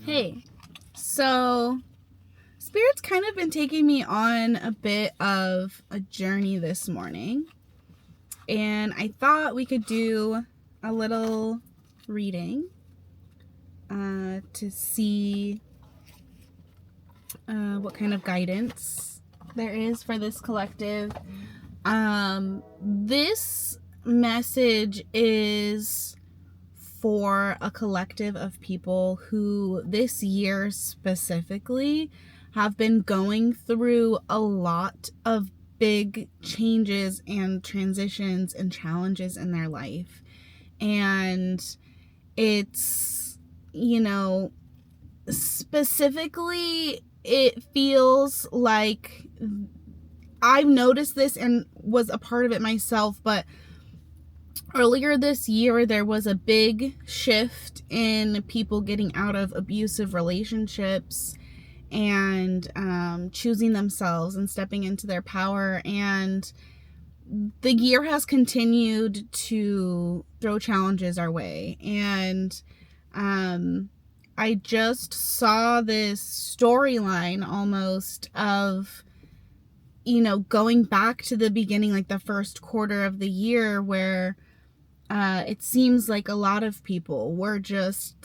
Hey, so Spirit's kind of been taking me on a bit of a journey this morning, and I thought we could do a little reading to see what kind of guidance there is for this collective. This message is for a collective of people who this year specifically have been going through a lot of big changes and transitions and challenges in their life. And it's, specifically, it feels like I've noticed this and was a part of it myself, but earlier this year, there was a big shift in people getting out of abusive relationships and choosing themselves and stepping into their power. And the year has continued to throw challenges our way. And I just saw this storyline almost of, going back to the beginning, like the first quarter of the year, where it seems like a lot of people were just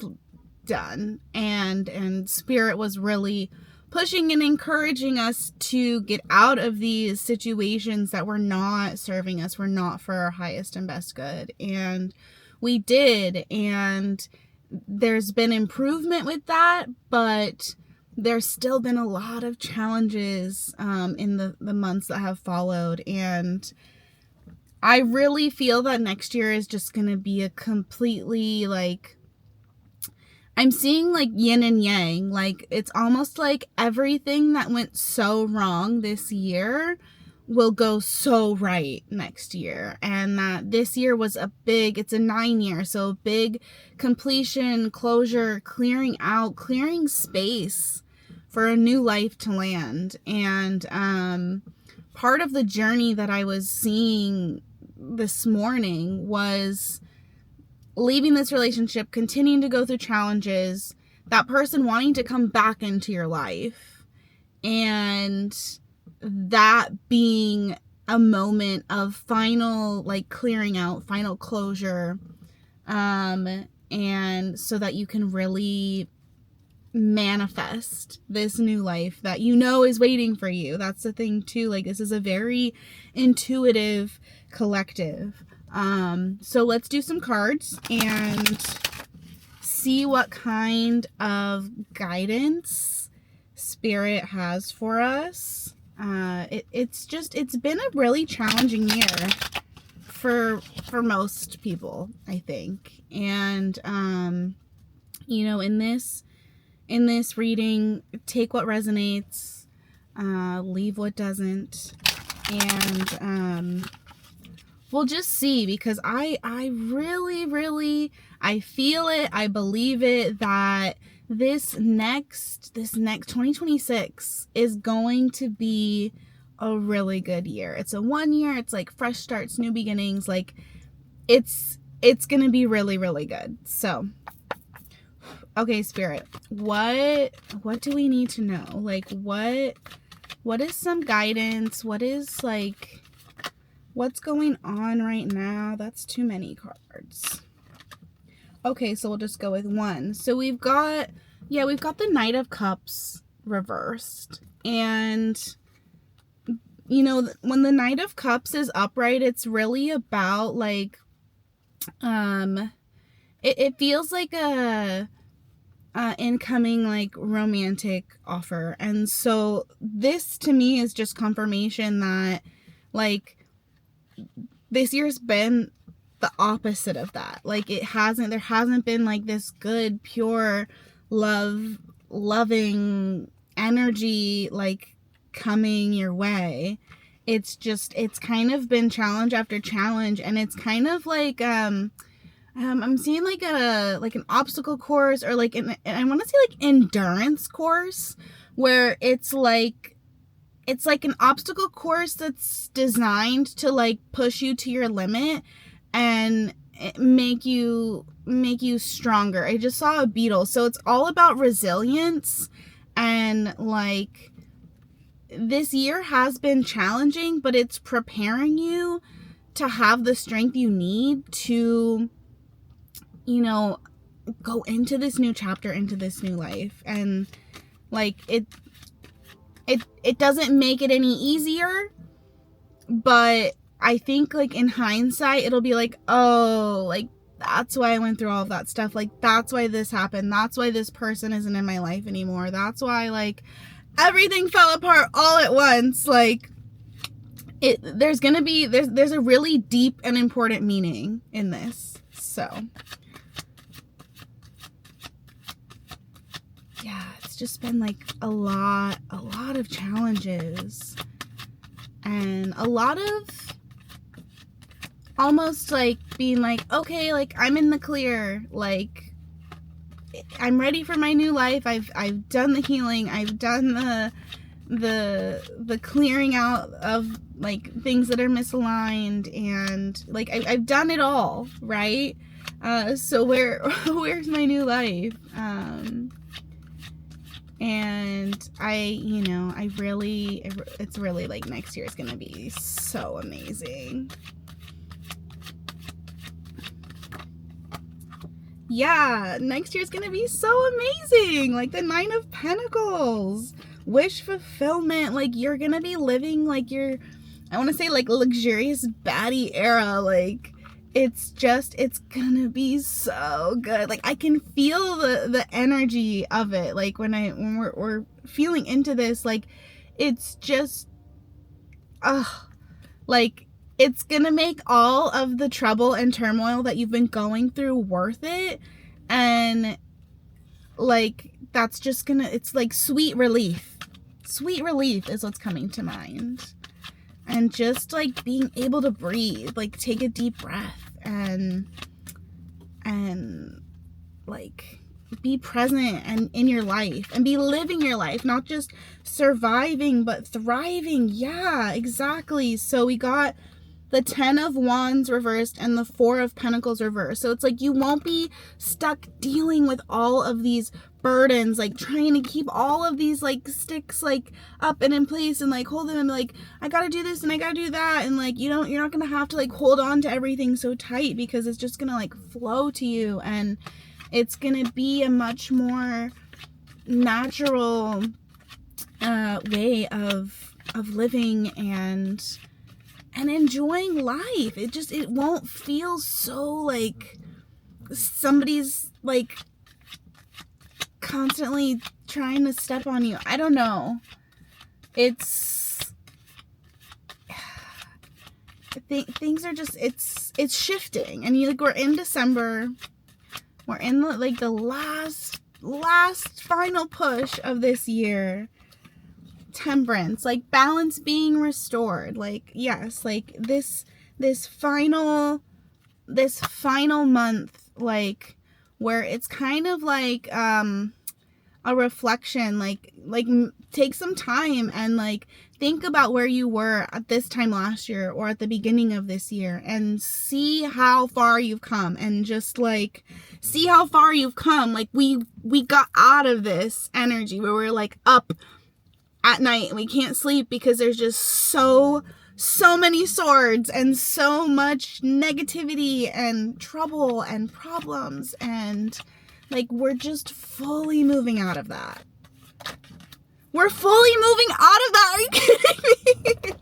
done, and Spirit was really pushing and encouraging us to get out of these situations that were not serving us, were not for our highest and best good. And we did, and there's been improvement with that, but there's still been a lot of challenges in the months that have followed. And I really feel that next year is just going to be a completely, I'm seeing yin and yang. It's almost like everything that went so wrong this year will go so right next year. And that this year was it's a 9 year, so a big completion, closure, clearing out, clearing space for a new life to land. And part of the journey that I was seeing this morning was leaving this relationship, continuing to go through challenges, that person wanting to come back into your life, and that being a moment of final clearing out, final closure, and so that you can really manifest this new life that is waiting for you. That's the thing too. This is a very intuitive collective. So let's do some cards and see what kind of guidance Spirit has for us. It's been a really challenging year for most people, I think. And in this reading, take what resonates, leave what doesn't, and we'll just see, because I really I feel it, I believe it, that this next 2026 is going to be a really good year. It's a 1 year, it's like fresh starts, new beginnings, it's gonna be really, really good. So okay, Spirit, what do we need to know? What is some guidance? What is what's going on right now? That's too many cards. Okay, so we'll just go with one. So we've got the Knight of Cups reversed. And when the Knight of Cups is upright, it's really about it feels like a incoming romantic offer. And so this to me is just confirmation that this year's been the opposite of that. There hasn't been this good, pure loving energy coming your way. It's kind of been challenge after challenge, and it's kind of I'm seeing an obstacle course, or I want to say endurance course, where it's an obstacle course that's designed to push you to your limit and make you make you stronger. I just saw a beetle. So it's all about resilience, and like this year has been challenging, but it's preparing you to have the strength you need to, you know, go into this new chapter, into this new life. And like it doesn't make it any easier, but I think like in hindsight it'll be like, oh, like that's why I went through all of that stuff. Like that's why this happened. That's why this person isn't in my life anymore. That's why like everything fell apart all at once. Like there's a really deep and important meaning in this. So yeah, it's just been like a lot of challenges, and a lot of almost like being like, okay, like I'm in the clear, like I'm ready for my new life. I've done the healing. I've done the clearing out of like things that are misaligned, and like I've done it all, right? So where's my new life? And it's really like next year is gonna be so amazing. Yeah, next year's gonna be so amazing. Like the 9 of Pentacles, wish fulfillment. Like you're gonna be living like I want to say like luxurious baddie era. Like it's gonna be so good. Like I can feel the energy of it. Like when we're feeling into this, like it's just like it's gonna make all of the trouble and turmoil that you've been going through worth it. And like that's just it's like sweet relief is what's coming to mind. And just like being able to breathe, like take a deep breath and like be present and in your life and be living your life, not just surviving but thriving. Yeah, exactly. So we got the 10 of Wands reversed and the 4 of Pentacles reversed. So it's like you won't be stuck dealing with all of these burdens, like trying to keep all of these like sticks like up and in place and like hold them and like I gotta do this and I gotta do that, and like you're not gonna have to like hold on to everything so tight, because it's just gonna like flow to you, and it's gonna be a much more natural way of living and enjoying life. It won't feel so like somebody's like constantly trying to step on you. I don't know. Things are just, it's shifting, and we're in December. We're in the last final push of this year. Temperance, like balance being restored. Like yes, like this final month, like where it's kind of like a reflection, like take some time and like think about where you were at this time last year or at the beginning of this year, and see how far you've come, and just like see how far you've come. Like we got out of this energy where we're like up at night and we can't sleep because there's just so many swords and so much negativity and trouble and problems, and like we're just fully moving out of that. We're fully moving out of that. Are you kidding me?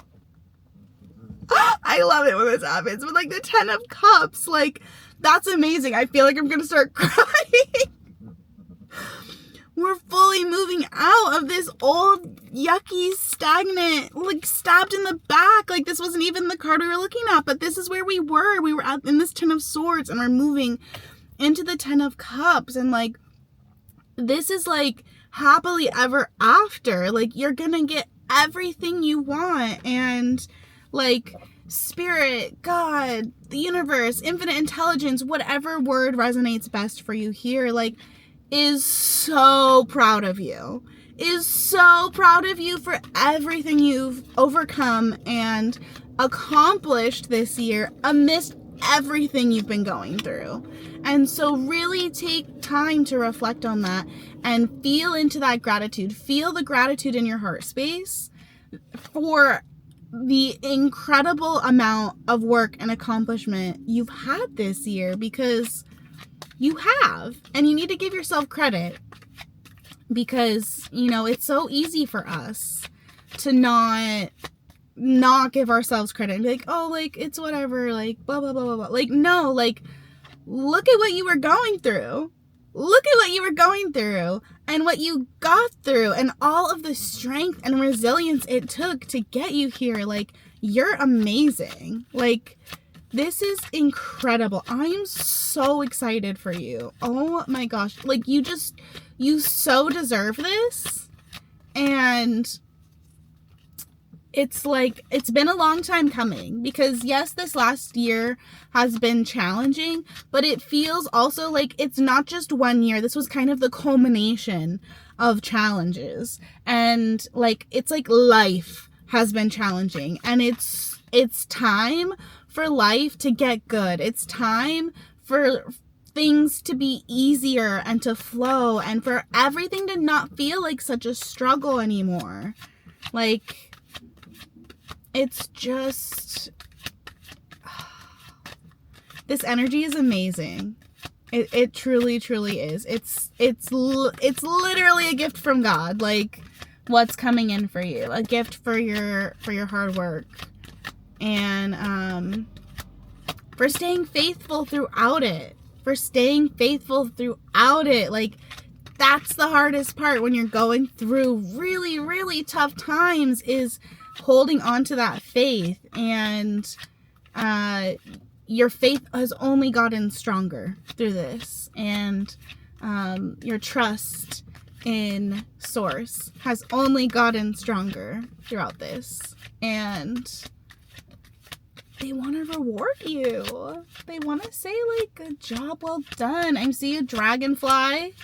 I love it when this happens. With like the 10 of Cups, like that's amazing. I feel like I'm gonna start crying. We're fully moving out of this old, yucky, stagnant, like stabbed in the back. Like this wasn't even the card we were looking at, but this is where we were. We were in this 10 of Swords, and we're moving into the 10 of Cups. And like, this is like happily ever after. Like you're gonna get everything you want, and like spirit, God, the universe, infinite intelligence, whatever word resonates best for you here, like is so proud of you. Is so proud of you for everything you've overcome and accomplished this year amidst everything you've been going through. And so really take time to reflect on that and feel into that gratitude. Feel the gratitude in your heart space for the incredible amount of work and accomplishment you've had this year, because you have, and you need to give yourself credit, because, you know, it's so easy for us to not give ourselves credit and be like, oh, like, it's whatever, like, blah, blah, blah, blah, blah. Like, no, like, look at what you were going through. Look at what you were going through and what you got through and all of the strength and resilience it took to get you here. Like, you're amazing. Like, this is incredible. I am so excited for you. Oh my gosh. Like, you so deserve this. And it's like, it's been a long time coming, because yes, this last year has been challenging, but it feels also like it's not just 1 year. This was kind of the culmination of challenges, and like, it's like life has been challenging, and it's time for life to get good. It's time for things to be easier and to flow, and for everything to not feel like such a struggle anymore. Like, it's just, this energy is amazing. It truly, truly is. It's literally a gift from God. Like, what's coming in for you, a gift for your hard work, and for staying faithful throughout it. Like, that's the hardest part when you're going through really, really tough times, is holding on to that faith. And your faith has only gotten stronger through this, and your trust in Source has only gotten stronger throughout this, and they want to reward you. They want to say, like, good job, well done. I see a dragonfly.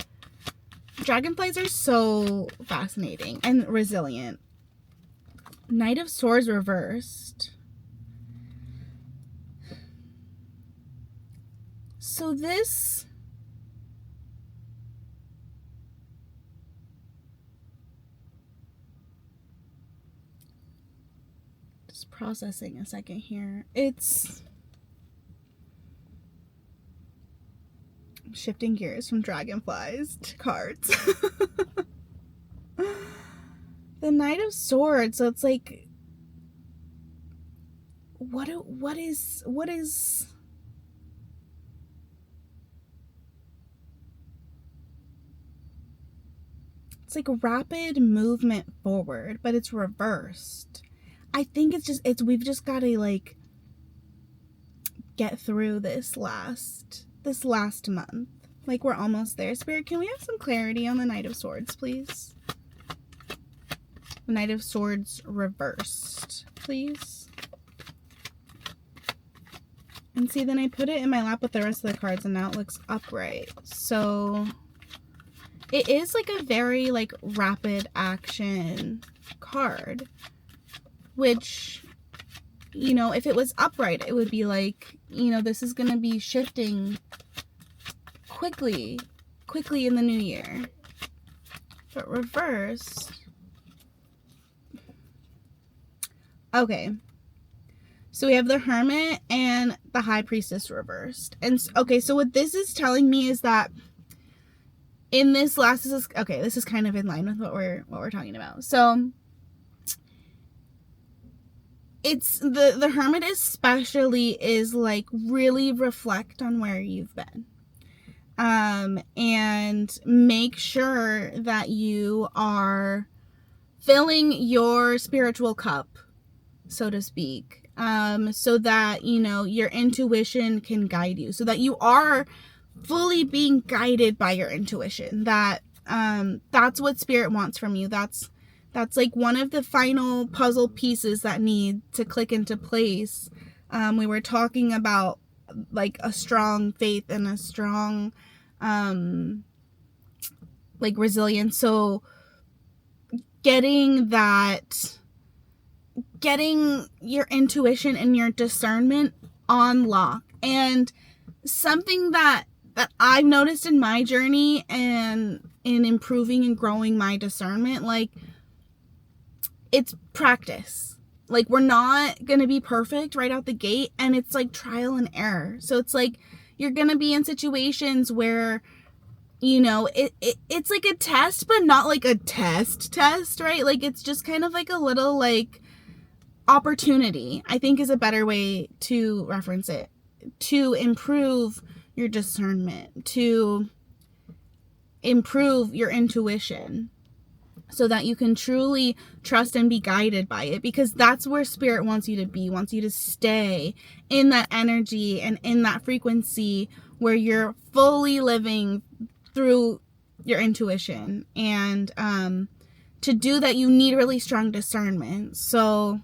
Dragonflies are so fascinating and resilient. Knight of Swords reversed. So this, just processing a second here. It's shifting gears from dragonflies to cards. The Knight of Swords. So it's like, what is it's like rapid movement forward, but it's reversed. I think we've just got to, like, get through this last month. Like, we're almost there. Spirit, can we have some clarity on the Knight of Swords, please? The Knight of Swords reversed, please. And see, then I put it in my lap with the rest of the cards, and now it looks upright. So it is like a very, like, rapid action card, which, you know, if it was upright, it would be like, you know, this is going to be shifting quickly in the new year. But reversed. Okay. So we have the Hermit and the High Priestess reversed. And okay, so what this is telling me is that in this last, this is kind of in line with what we're talking about. So it's the Hermit especially is like, really reflect on where you've been. And make sure that you are filling your spiritual cup, so to speak. So that, you know, your intuition can guide you, so that you are fully being guided by your intuition. That's what Spirit wants from you. That's like one of the final puzzle pieces that need to click into place. We were talking about, like, a strong faith and a strong, like, resilience. So getting your intuition and your discernment on lock. And something that I've noticed in my journey and in improving and growing my discernment, like, it's practice. Like, we're not going to be perfect right out the gate, and it's like trial and error. So it's like you're going to be in situations where, you know, it's like a test, but not like a test, right? Like, it's just kind of like a little, like, opportunity, I think, is a better way to reference it, to improve your discernment, to improve your intuition, so that you can truly trust and be guided by it, because that's where Spirit wants you to be, wants you to stay in that energy and in that frequency where you're fully living through your intuition. And to do that, you need really strong discernment. So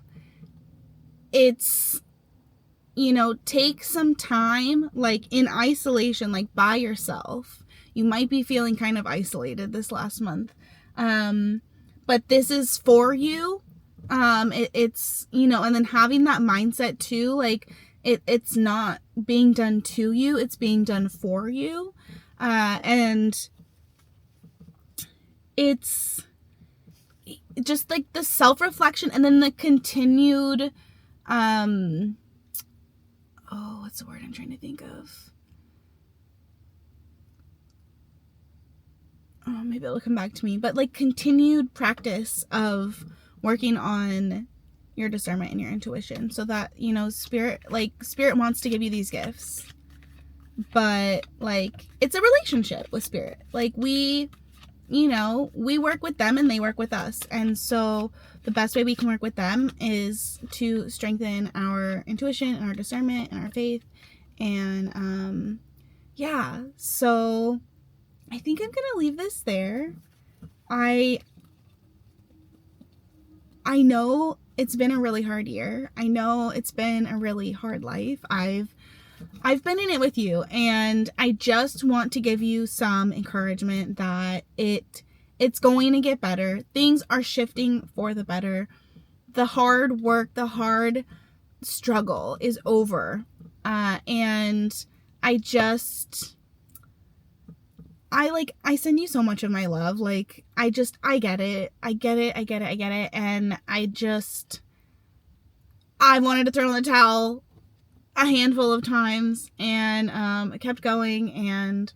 it's, you know, take some time, like, in isolation, like, by yourself. You might be feeling kind of isolated this last month. But this is for you. It's, you know, and then having that mindset too, like, it's not being done to you, it's being done for you. And it's just like the self-reflection, and then the continued, what's the word I'm trying to think of? Oh, maybe it'll come back to me, but like continued practice of working on your discernment and your intuition, so that, you know, Spirit wants to give you these gifts, but like, it's a relationship with Spirit. Like, we, you know, we work with them and they work with us. And so the best way we can work with them is to strengthen our intuition and our discernment and our faith. And yeah, so I think I'm gonna leave this there. I know it's been a really hard year. I know it's been a really hard life. I've been in it with you, and I just want to give you some encouragement that it's going to get better. Things are shifting for the better. The hard work, the hard struggle is over. And I send you so much of my love. Like, I get it. And I wanted to throw in the towel a handful of times, and I kept going, and,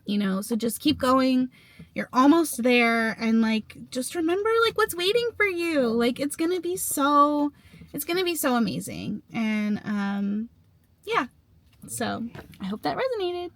you know, so just keep going. You're almost there, and like, just remember, like, what's waiting for you. Like, it's gonna be so amazing. And yeah, so I hope that resonated.